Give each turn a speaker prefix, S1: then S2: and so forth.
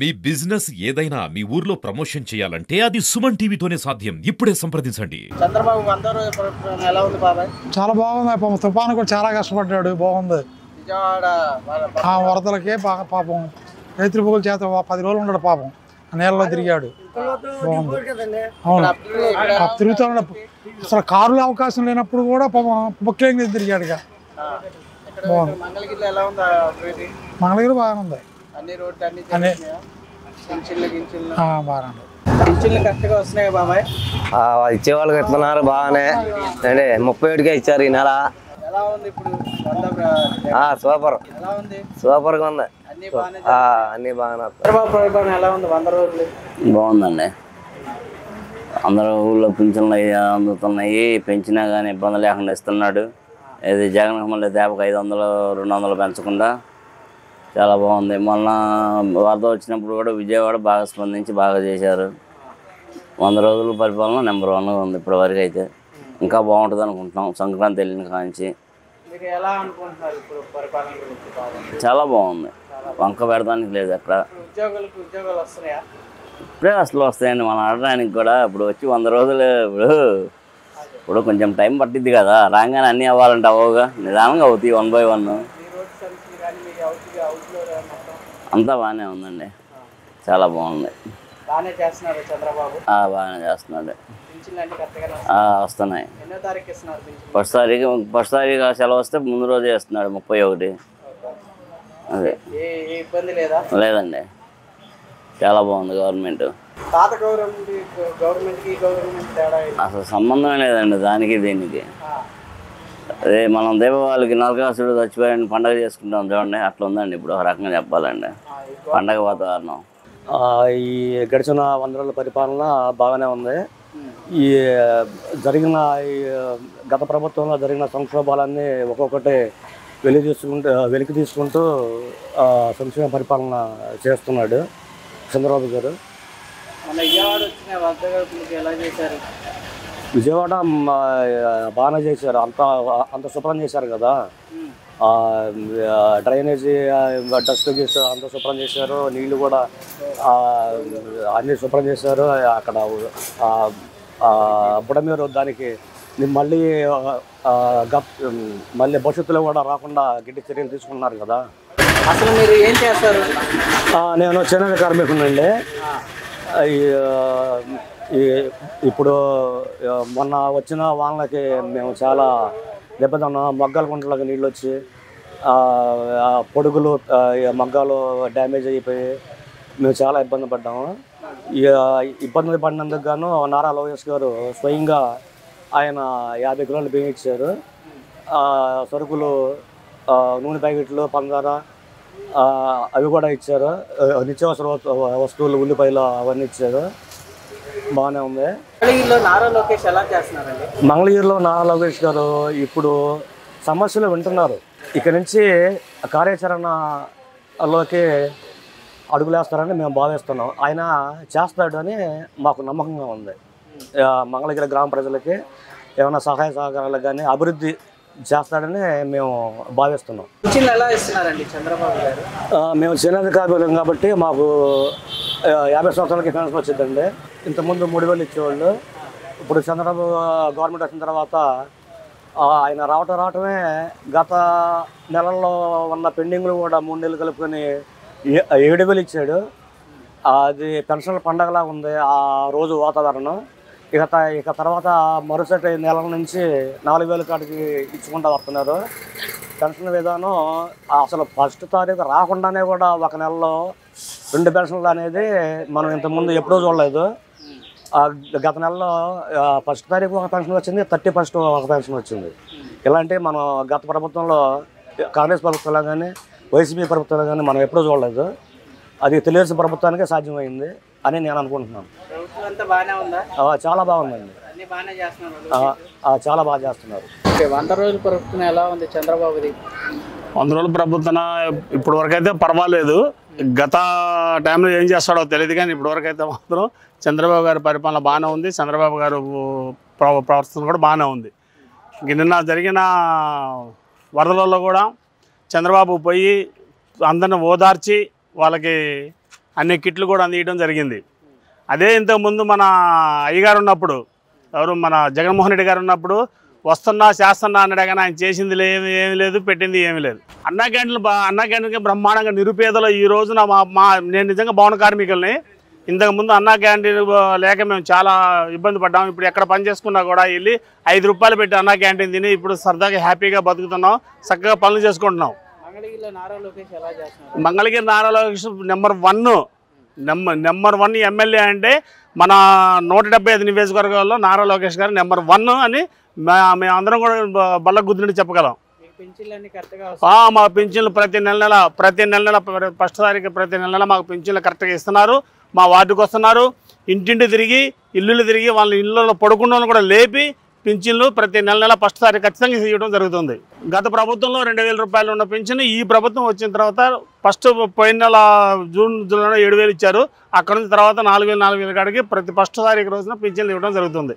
S1: మీ business ఏదైనా మీ ఊర్లో promotion చేయాలంటే అది సుమన్ టీవీతోనే సాధ్యం. ఇప్పుడే సంప్రదించండి.
S2: చంద్రబాబు అందరూ ఎలా ఉంది బాబాయ్?
S3: చాలా బాగుంది. తుఫాను కూడా చాలా కష్టపడ్డాడు. బాగుంది.
S2: విజయవాడ
S3: వరదలకే బాగా పాపం రైతుల బొగుల చేత 10 రోజులు ఉన్నాడు పాపం. నీళ్ళలో తిరిగాడు. బాగుంది. అవును, తిరుగుతున్నాడు. అసలు కారులో అవకాశం లేనప్పుడు కూడా పాపం బుక్కింగ్ తిరిగాడు. బాగుంది.
S2: మంగళగిరిలో ఎలా ఉంది?
S3: మంగళగిరి బాగానే ఉంది.
S2: అన్ని రోడ్లు అన్ని
S3: బాగానే ఉంది.
S2: పింఛన్లు కరెక్ట్గా వస్తున్నాయి బాబాయ్?
S4: ఇచ్చేవాళ్ళకి ఇస్తున్నారు బాగానే. అంటే 37కే ఇచ్చారు ఈ నెల.
S2: ఎలా ఉంది ఇప్పుడు?
S4: సూపర్,
S2: ఎలా ఉంది?
S4: సూపర్గా ఉంది.
S2: అన్ని
S4: బాగానే.
S2: చంద్రబాబు పరిపాలన ఎలా ఉంది? 100 రోజులు
S4: బాగుందండి. అందరూ ఊళ్ళో పింఛన్లు అందుతున్నాయి. పెంచినా కానీ ఇబ్బంది లేకుండా ఇస్తున్నాడు. ఇది జగన్ మళ్ళీ దేపకు 500 200 పెంచకుండా చాలా బాగుంది. మొన్న వరద వచ్చినప్పుడు కూడా విజయవాడ బాగా స్పందించి బాగా చేశారు. 100 రోజుల పరిపాలన నెంబర్ 1గా ఉంది ఇప్పటి వరకు. అయితే ఇంకా బాగుంటుంది అనుకుంటున్నాం. సంక్రాంతి వెళ్ళిన కాంచి చాలా బాగుంది. వంక పెడతానికి లేదు అక్కడ.
S2: ఉద్యోగాలు వస్తున్నాయా?
S4: ఇప్పుడే అసలు వస్తాయండి. మనం ఆడడానికి కూడా ఇప్పుడు వచ్చి 100 రోజులు ఇప్పుడు కొంచెం టైం పట్టిద్ది కదా. రాగానే అన్నీ అవ్వాలంటే అవ్వగా నిదానంగా అవుతాయి 1 by 1. అంతా బాగానే ఉందండి. చాలా బాగుంది.
S2: బాగానే చేస్తున్నారు చంద్రబాబు.
S4: బాగానే చేస్తున్నాడు. వస్తున్నాయి.
S2: ఎన్నో తారీఖు ఇస్తున్నారు?
S4: ఫస్ట్ తారీఖు సెలవు వస్తే ముందు రోజు వేస్తున్నాడు 31. అదే
S2: ఇబ్బంది లేదా?
S4: లేదండి, చాలా బాగుంది గవర్నమెంట్.
S2: పాత గవర్నమెంట్ తేడా
S4: అసలు సంబంధమే లేదండి దానికి దీనికి. అదే మనం దీపావళికి నరకాసుడు చచ్చిపోయాడని పండగ చేసుకుంటాం చూడండి, అట్లా ఉందండి ఇప్పుడు. ఒక రకంగా చెప్పాలండి పండగ వాతావరణం.
S5: ఈ గడిచిన 100 రోజుల పరిపాలన బాగానే ఉంది. ఈ జరిగిన గత ప్రభుత్వంలో జరిగిన సంక్షోభాలన్నీ ఒక్కొక్కటి వెలికి తీసుకుంటూ సంక్షేమ పరిపాలన చేస్తున్నాడు చంద్రబాబు గారు. విజయవాడ బాగానే చేశారు. అంత శుభ్రం చేశారు కదా. డ్రైనేజీ డస్ట్ గీస్ అంత శుభ్రం చేశారు. నీళ్లు కూడా అన్నీ శుభ్రం చేశారు. అక్కడ బుడమేరు దానికి మళ్ళీ భవిష్యత్తులో కూడా రాకుండా గట్టి చర్యలు తీసుకున్నారు కదా.
S2: అసలు మీరు ఏం చేస్తారు?
S5: నేను చేనేత కార్మికునండి. ఇప్పుడు మొన్న వచ్చిన వానలకి మేము చాలా దెబ్బతిన్నాం. మొగ్గల గుంటలకు నీళ్ళు వచ్చి పొడుగులు మగ్గాలు డ్యామేజ్ అయిపోయి మేము చాలా ఇబ్బంది పడ్డాము. ఇబ్బంది పడినందుకు గాను నారా లోకేష్ గారు స్వయంగా ఆయన 50 కిలోలు బియ్యం ఇచ్చారు. సరుకులు, నూనె ప్యాకెట్లు, పంచదార అవి కూడా ఇచ్చారు. నిత్యావసర వస్తువులు, ఉల్లిపాయలు అవన్నీ ఇచ్చారు. బాగానే ఉంది.
S2: మంగళగిరిలో నారా లోకేష్ ఎలా చేస్తున్నారండి?
S5: మంగళగిరిలో నారా లోకేష్ గారు ఇప్పుడు సమస్యలు వింటున్నారు. ఇక్కడి నుంచి కార్యాచరణలోకి అడుగులేస్తారని మేము భావిస్తున్నాం. ఆయన చేస్తాడు అని మాకు నమ్మకంగా ఉంది. మంగళగిరి గ్రామ ప్రజలకి ఏమైనా సహాయ సహకారాలు కానీ అభివృద్ధి చేస్తాడని మేము భావిస్తున్నాం.
S2: ఎలా ఇస్తున్నారండి చంద్రబాబు గారు?
S5: మేము చేనేత కార్మికులం కాబట్టి మాకు 50 సంవత్సరాలకి పెన్షన్ వచ్చిందండి. ఇంతకుముందు 3000 ఇచ్చేవాళ్ళు. ఇప్పుడు చంద్రబాబు గవర్నమెంట్ వచ్చిన తర్వాత ఆయన రావటమే గత నెలల్లో ఉన్న పెండింగ్లు కూడా 3 నెలలు కలుపుకొని 7,000 ఇచ్చాడు. అది పెన్షన్ల పండగలా ఉంది ఆ రోజు వాతావరణం. ఇక తర్వాత మరుసటి నెల నుంచి 4,000 కాటికి ఇచ్చుకుంటూ వస్తున్నారు. పెన్షన్ విధానం అసలు ఫస్ట్ తారీఖు రాకుండానే కూడా ఒక నెలలో 2 పెన్షన్లు అనేది మనం ఇంతకుముందు ఎప్పుడూ చూడలేదు. గత నెలలో ఫస్ట్ తారీఖు ఒక పెన్షన్ వచ్చింది, 31st ఒక పెన్షన్ వచ్చింది. ఇలాంటి మనం గత ప్రభుత్వంలో కాంగ్రెస్ ప్రభుత్వంలో కానీ వైసీపీ ప్రభుత్వంలో కానీ మనం ఎప్పుడూ చూడలేదు. అది తెలుగుదేశం ప్రభుత్వానికే సాధ్యమైంది అని నేను అనుకుంటున్నాను. చాలా బాగుందండి. చాలా బాగా చేస్తున్నారు.
S2: 100 రోజుల ప్రభుత్వం ఎలా ఉంది చంద్రబాబుది?
S6: 100 రోజుల ప్రభుత్వం ఇప్పటి వరకు అయితే పర్వాలేదు. గత టైంలో ఏం చేస్తాడో తెలియదు కానీ ఇప్పటివరకు అయితే మాత్రం చంద్రబాబు గారి పరిపాలన బాగానే ఉంది. చంద్రబాబు గారు ప్రవర్తన కూడా బాగానే ఉంది. నిన్న జరిగిన వరదలలో కూడా చంద్రబాబు పోయి అందరిని ఓదార్చి వాళ్ళకి అన్ని కిట్లు కూడా అందించడం జరిగింది. అదే ఇంతకుముందు మన అయ్యగారు ఉన్నప్పుడు, ఎవరు మన జగన్మోహన్ రెడ్డి గారు ఉన్నప్పుడు వస్తున్నా చేస్తున్నా అన్నాడే కానీ ఆయన చేసింది ఏమీ లేదు, పెట్టింది ఏమీ లేదు. అన్నా క్యాంటీన్కి బ్రహ్మాండంగా నిరుపేదలు ఈ రోజున నేను నిజంగా భవన కార్మికుల్ని. ఇంతకుముందు అన్నా క్యాంటీన్ లేక మేము చాలా ఇబ్బంది పడ్డాము. ఇప్పుడు ఎక్కడ పని చేసుకున్నా కూడా వెళ్ళి 5 రూపాయలు పెట్టి అన్నా క్యాంటీన్ తిని ఇప్పుడు సరదాగా హ్యాపీగా బతుకుతున్నాం, చక్కగా పనులు చేసుకుంటున్నాం.
S2: మంగళగిరిలో నారా లోకేష్ ఎలా చేస్తున్నారు?
S6: మంగళగిరి నారా లోకేష్ నెంబర్ 1 ఎమ్మెల్యే అంటే మన 175 నియోజకవర్గాల్లో నారా లోకేష్ గారు నెంబర్ 1 అని మేమందరం కూడా బల్ల గుద్దినట్టు చెప్పగలం.
S2: పింఛన్లన్నీ కరెక్ట్గా
S6: మా పింఛన్లు ప్రతి నెల ఫస్ట్ తారీఖు ప్రతి నెల మాకు పింఛన్లు కరెక్ట్గా ఇస్తున్నారు. మా వార్డుకు వస్తున్నారు, ఇంటింటి తిరిగి ఇల్లులు తిరిగి వాళ్ళ ఇళ్ళలో పడుకున్న కూడా లేపి పింఛన్లు ప్రతి నెల ఫస్ట్ తారీఖు ఖచ్చితంగా ఇవ్వడం జరుగుతుంది. గత ప్రభుత్వంలో 2000 రూపాయలు ఉన్న పింఛన్ ఈ ప్రభుత్వం వచ్చిన తర్వాత ఫస్ట్ పోయిన నెల జూన్లో 7000 ఇచ్చారు. అక్కడ నుంచి తర్వాత 4000 కాడికి ప్రతి ఫస్ట్ తారీఖు రోజున పింఛన్లు ఇవ్వడం జరుగుతుంది.